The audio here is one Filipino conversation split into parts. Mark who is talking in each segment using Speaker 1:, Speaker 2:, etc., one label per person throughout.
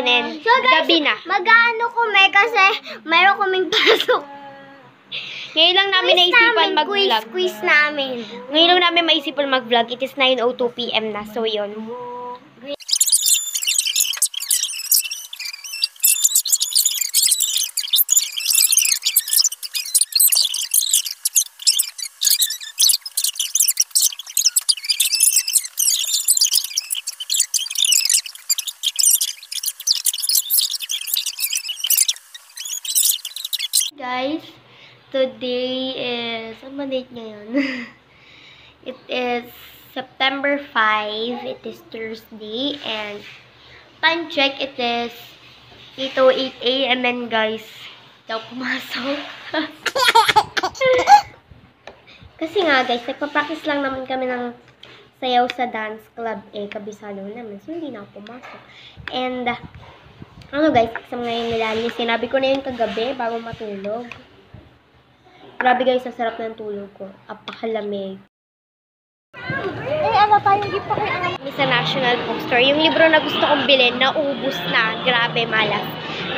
Speaker 1: and gabi na.
Speaker 2: Mag-ano kami kasi mayroon kaming pasok.
Speaker 1: Ngayon lang namin naisipan mag-vlog.
Speaker 2: Quiz namin.
Speaker 1: Ngayon lang namin maisipan mag-vlog. It is 9:02 PM na. So, yun. Guys, today is, ano ba date ngayon? It is September 5. It is Thursday. And time check, it is 8:08 AM. And guys, daw pumasok. Kasi nga guys, nagpa-practice lang naman kami ng sayaw sa dance club. Kabisado naman. So, hindi na ako pumasok. And, ano guys, exam ngayon nila. Sinabi ko na yun kagabi bago matulog. Grabe guys, ang sarap ng tulog ko. Apakalamig.
Speaker 2: Ano tayong gift pa kay
Speaker 1: Sa National Bookstore, yung libro na gusto kong bilhin, naubos na. Grabe, malas.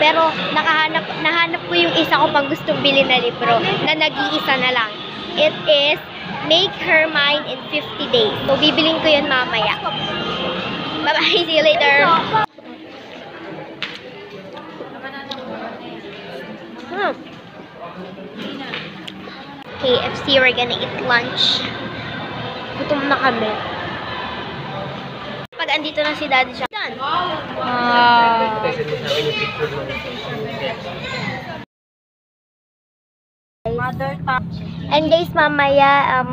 Speaker 1: Pero, nahanap ko yung isa ko pang gustong bilhin na libro na nag-iisa na lang. It is Make Her Mine in 50 Days. So, bibilin ko yun mamaya. Bye-bye, see you later. KFC, we're gonna eat lunch. Gutom na kami. Pag andito na si Daddy siya. Done. And guys, mamaya,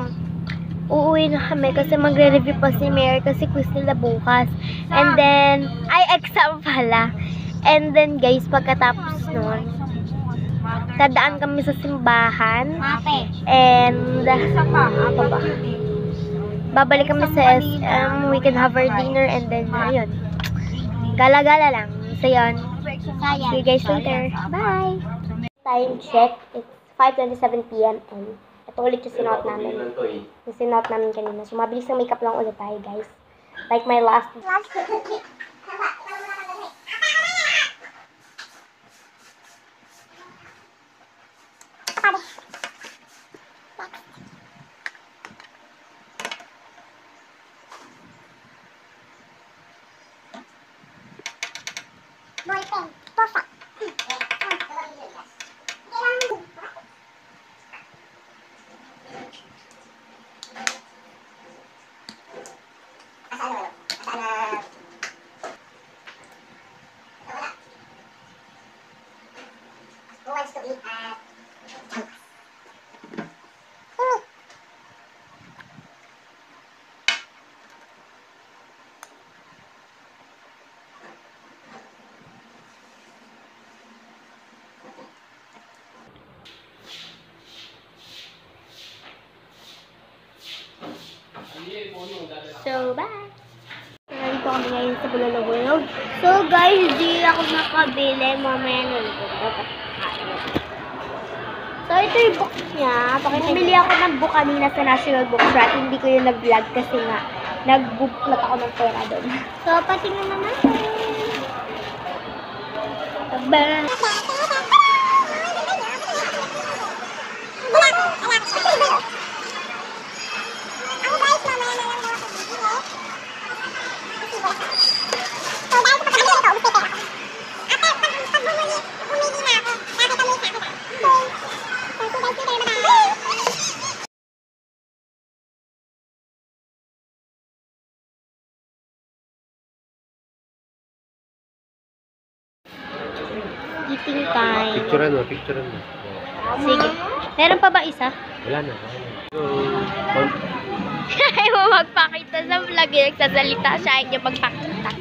Speaker 1: uuwi na kami kasi magre-review pa si Mary kasi quiz nila bukas. And then, exam pala. And then guys, pagkatapos nun, tadaan kami sa simbahan. And, babalik kami sa SM. We can have our dinner and then, ayun. Gala-gala lang. So, yun. See you guys later. Bye! Time check. It's 5:27 PM and ito ulit yung sinuot namin. Yung sinuot namin kanina. So, mabilis na makeup lang ulit tayo, guys. Like my last So, bye! Nandito kami ngayon sa Bulalo-Bulog. So, guys, di ako nakabili. Mamaya nalito. So, ito yung book niya. Bumili ako ng book kanina sa National Bookstore at hindi ko yung nag-vlog kasi nga nag-booklet ako ng pera doon. So, patingin na natin. Aba! Eating time.
Speaker 3: Picturean mo.
Speaker 1: Sige. Meron pa ba isa?
Speaker 3: Wala na.
Speaker 1: Ayaw mo magpakita sa vlog. Nagsasalita siya. Ayaw niya magpakita.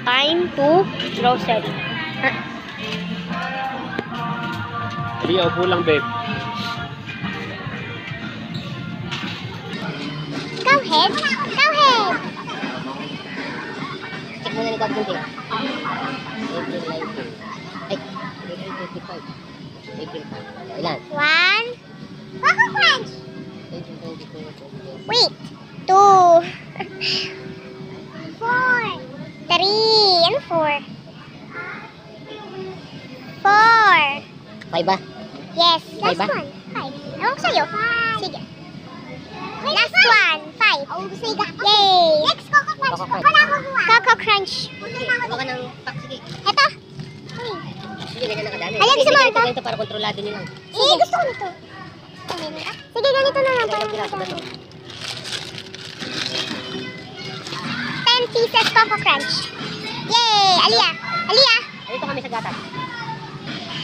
Speaker 1: Time to grocery.
Speaker 3: Hindi, upo lang, babe.
Speaker 2: Go ahead. Go ahead.
Speaker 1: Check mo na ni Gabon din. Ay, 1825. Ilan?
Speaker 2: 1. Coco Crunch.
Speaker 1: 1822.
Speaker 2: Wait. 2. 4. 3. Ano 4? 4.
Speaker 1: 5 ba?
Speaker 2: Yes.
Speaker 1: Five
Speaker 2: Last
Speaker 1: ba?
Speaker 2: one. 5. Ewan ko sa'yo. Sige. Last one. 5. Yay! Next, Coco Crunch.
Speaker 1: Coco Crunch.
Speaker 2: Coco Crunch.
Speaker 1: Baka ng pack, sige.
Speaker 2: Ito.
Speaker 1: Sige, ganyan nakadaan.
Speaker 2: Ayan, gusto mo ito?
Speaker 1: Ganito para kontrolado nyo lang.
Speaker 2: Sige, gusto ko nito. Sige, ganito na lang.
Speaker 1: Ilang piraso ba ito?
Speaker 2: 10 pieces Coco Crunch. Yay! Alia! Alia!
Speaker 1: Dito kami sa gatas.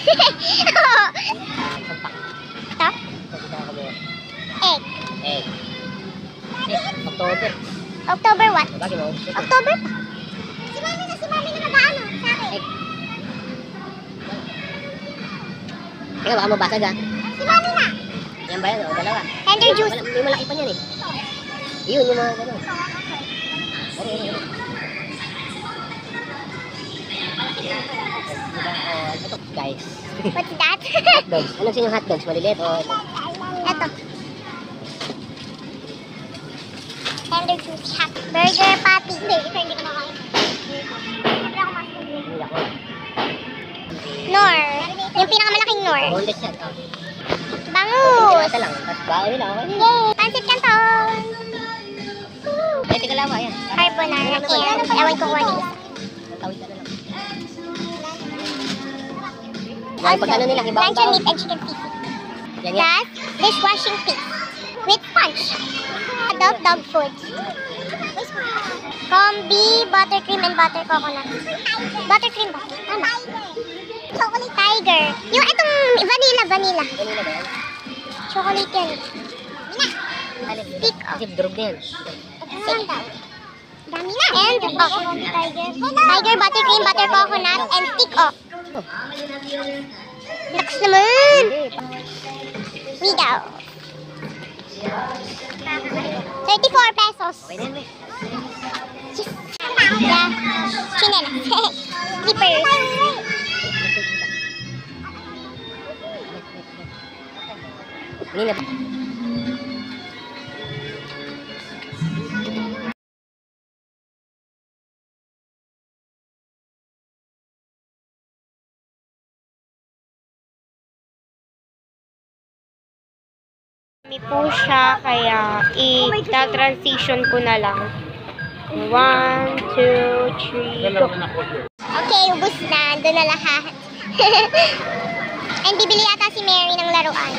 Speaker 1: Isang pack.
Speaker 2: Ito?
Speaker 1: Dito ako kami.
Speaker 2: Egg.
Speaker 1: Egg. October.
Speaker 2: October what?
Speaker 1: Bagay mo.
Speaker 2: October pa. Si mami na mag-ano sa akin.
Speaker 1: Egg. Teka, baka mabasag ha.
Speaker 2: Si mami na.
Speaker 1: Yan ba yan? O, dalawa.
Speaker 2: Tender juice.
Speaker 1: May malaki pa niyan eh. Yun, yung mga gano'n. Ito, guys.
Speaker 2: What's that?
Speaker 1: Hotdogs. Anong sinyong hotdogs? Maliliit o ito?
Speaker 2: Ito. Tender juice shop. Burger patty. Hindi ko makain. Hindi ako makain.
Speaker 1: Hindi ako.
Speaker 2: Nor. Yung pinakamalaking nor.
Speaker 1: Boneless yan.
Speaker 2: Bangus.
Speaker 1: Ito lang. Tapos bao nila. Okay nila.
Speaker 2: Yay! Pancit canton.
Speaker 1: Eh, teka lang ba yan?
Speaker 2: Carbonara. Ewan ko kung ano yun.
Speaker 1: Tawid na lang. Yan, pag ano nila, kibaw
Speaker 2: Luncheon meat and chicken feet.
Speaker 1: Yan yan.
Speaker 2: Plus, dishwashing paste. With sponge. Adult dog food. Combi, buttercream, and butter coconut. Buttercream ba? Tama. Chocolate tiger. Yung itong vanilla.
Speaker 1: Ganun na ba yan?
Speaker 2: Chocolate yan.
Speaker 1: Stick. Kasi durog na yan.
Speaker 2: Sige. Dami na. And, tiger, buttercream, butter coconut, and stick, oh. Laks naman. Midaw. 34 pesos.
Speaker 1: Okay na yan, eh.
Speaker 2: Yeah. Chinelas. Slippers.
Speaker 1: Hindi na ba?
Speaker 4: Kami po siya, kaya i-transition ko na lang. 1, 2, 3, go.
Speaker 2: Okay, ubus na. Doon na lahat. And bibili yata si Mary ng laruan.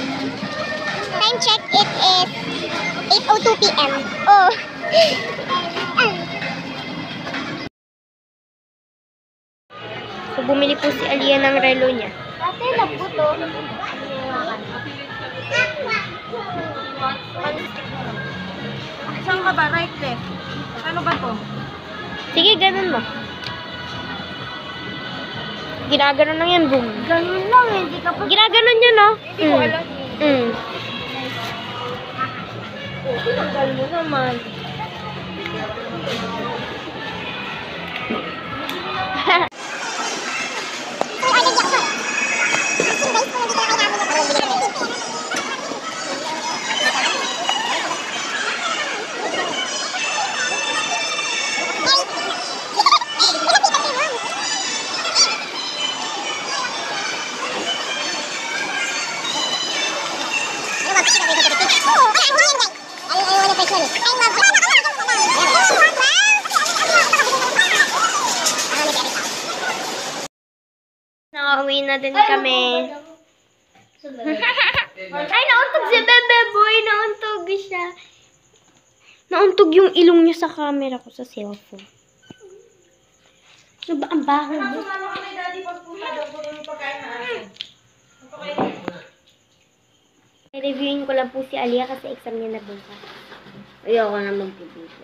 Speaker 2: Time check, it is 8:02 p.m. Oh.
Speaker 4: So, bumili po si Alia ng relo niya.
Speaker 2: Ate, nagbuto.
Speaker 5: Saan ka ba? Right, left? Ano ba to?
Speaker 4: Sige, ganun mo. Ginaganon lang yan, boom.
Speaker 2: Ganun lang, hindi ka pa.
Speaker 4: Ginaganon yun, no?
Speaker 5: Hindi ko alam. Tanggal mo naman.
Speaker 4: Nakauwi na din kami. Ay, nauntog si Bebe Boy. Nauntog siya. Nauntog yung ilong niya sa camera ko sa cellphone. Ano ba ang baho mo? Reviewin ko lang po si Alia kasi exam niya na bukas.
Speaker 1: Ayoko na magpipito.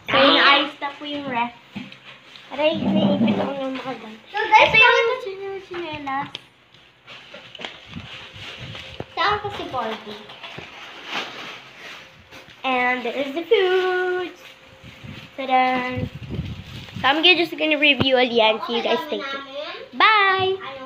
Speaker 4: So, inaayos na po yung ref. Aray, naipit ako ng makagal. Ito yung sinelas. Saan ko si Barbie? And there is the food. Ta-da! So, I'm just gonna review Alia and see you guys later.